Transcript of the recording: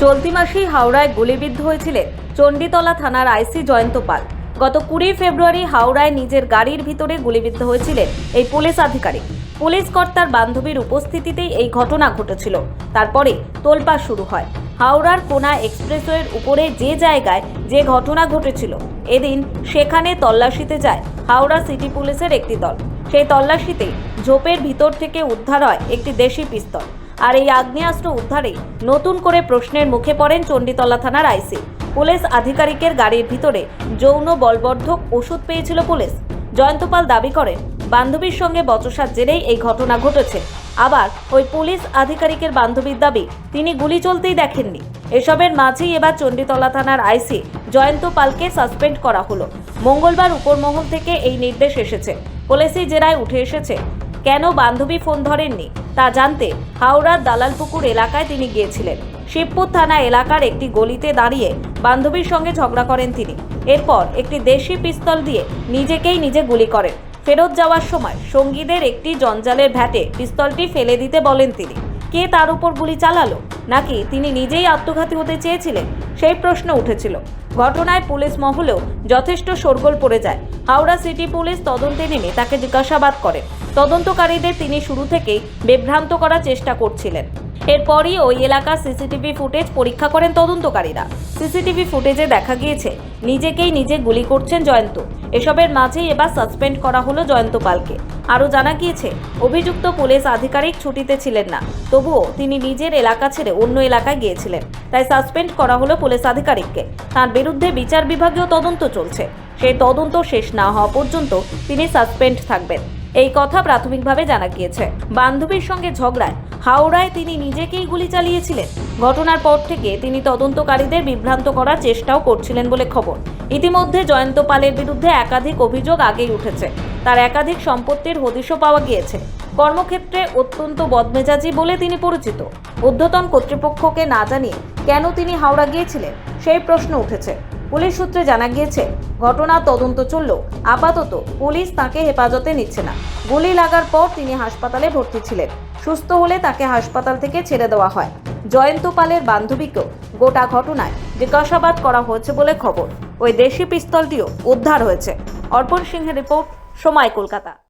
চলতি মাসেই হাওড়ায় গুলিবিদ্ধ হয়েছিলেন চণ্ডীতলা থানার আইসি জয়ন্ত পাল। গত 20 ফেব্রুয়ারি হাওড়ায় নিজের গাড়ির ভিতরে গুলিবিদ্ধ হয়েছিলেন এই পুলিশ আধিকারিক। পুলিশ কর্তার বান্ধবীর উপস্থিতিতেই এই ঘটনা ঘটেছিল। তারপরে তোলপাড় শুরু হয়। হাওড়ার কোনা এক্সপ্রেসওয়ের উপরে যে জায়গায় যে ঘটনা ঘটেছিল, এদিন সেখানে তল্লাশিতে যায় হাওড়া সিটি পুলিশের একটি দল। সেই তল্লাশিতে ঝোপের ভিতর থেকে উদ্ধার হয় একটি দেশি পিস্তল। আর এই আগ্নেয়াস্ত্র উদ্ধারে নতুন করে প্রশ্নের মুখে পড়েন চণ্ডীতলা থানার আইসি। পুলিশ আধিকারিকের গাড়ির ভিতরে যৌন বলবর্ধক ওষুধ পেয়েছিল পুলিশ। জয়ন্ত পাল দাবি করেন বান্ধবীর সঙ্গে বচসার জেরেই এই ঘটনা ঘটেছে। আবার ওই পুলিশ আধিকারিকের বান্ধবীর দাবি তিনি গুলি চলতেই দেখেননি। এসবের মাঝেই এবার চণ্ডীতলা থানার আইসি জয়ন্ত পালকে সাসপেন্ড করা হলো। মঙ্গলবার উপরমহল থেকে এই নির্দেশ এসেছে। পুলিশি জেরায় উঠে এসেছে কেন বান্ধবী ফোন ধরেননি তা জানতে হাওড়ার দালালপুকুর এলাকায় তিনি গিয়েছিলেন। শিবপুর থানা এলাকার একটি গলিতে দাঁড়িয়ে বান্ধবীর সঙ্গে ঝগড়া করেন তিনি। এরপর একটি দেশি পিস্তল দিয়ে নিজেকেই নিজে গুলি করেন। ফেরত যাওয়ার সময় সঙ্গীদের একটি জঞ্জালের ভ্যাটে পিস্তলটি ফেলে দিতে বলেন তিনি। কে তার উপর গুলি চালালো, নাকি তিনি নিজেই আত্মঘাতী হতে চেয়েছিলেন, সেই প্রশ্ন উঠেছিল। ঘটনায় পুলিশ মহলেও যথেষ্ট শোরগোল পড়ে যায়। হাওড়া সিটি পুলিশ তদন্তে নেমে তাকে জিজ্ঞাসাবাদ করে। তদন্তকারীদের তিনি শুরু থেকেই বিভ্রান্ত করার চেষ্টা করছিলেন। এরপরই ওই এলাকার সিসিটিভি ফুটেজ পরীক্ষা করেন তদন্তকারীরা। সিসিটিভি ফুটেজে দেখা গিয়েছে নিজেকেই নিজে গুলি করছেন জয়ন্ত। এসবের মাঝেই এবার সাসপেন্ড করা হলো জয়ন্ত পালকে। আরও জানা গিয়েছে অভিযুক্ত পুলিশ আধিকারিক ছুটিতে ছিলেন না, তবুও তিনি নিজের এলাকা ছেড়ে অন্য এলাকায় গিয়েছিলেন। তাই সাসপেন্ড করা হলো পুলিশ আধিকারিককে। তার বিরুদ্ধে বিচার বিভাগীয় তদন্ত চলছে। সেই তদন্ত শেষ না হওয়া পর্যন্ত তিনি সাসপেন্ড থাকবেন, এই কথা প্রাথমিকভাবে জানা গিয়েছে। বান্ধবীর সঙ্গে ঝগড়ায় হাওড়ায় তিনি নিজেকেই গুলি চালিয়েছিলেন। ঘটনার পর থেকে তিনি তদন্তকারীদের বিভ্রান্ত করার চেষ্টাও করছিলেন বলে খবর। ইতিমধ্যে জয়ন্ত পালের বিরুদ্ধে একাধিক অভিযোগ আগেই উঠেছে। তার একাধিক সম্পত্তির হদিশও পাওয়া গিয়েছে। কর্মক্ষেত্রে অত্যন্ত বদমেজাজি বলে তিনি পরিচিত। ঊর্ধ্বতন কর্তৃপক্ষকে না জানিয়ে কেন তিনি হাওড়া গিয়েছিলেন, সেই প্রশ্ন উঠেছে। পুলিশ সূত্রে জানা গিয়েছে ঘটনার তদন্ত চললেও আপাতত পুলিশ তাকে হেফাজতে নিচ্ছে না। গুলি লাগার পর তিনি হাসপাতালে ভর্তি ছিলেন। সুস্থ হলে তাকে হাসপাতাল থেকে ছেড়ে দেওয়া হয়। জয়ন্ত পালের বান্ধবীকেও গোটা ঘটনায় জিজ্ঞাসাবাদ করা হয়েছে বলে খবর। ওই দেশি পিস্তলটিও উদ্ধার হয়েছে। অর্পণ সিংহের রিপোর্ট, সময়, কলকাতা।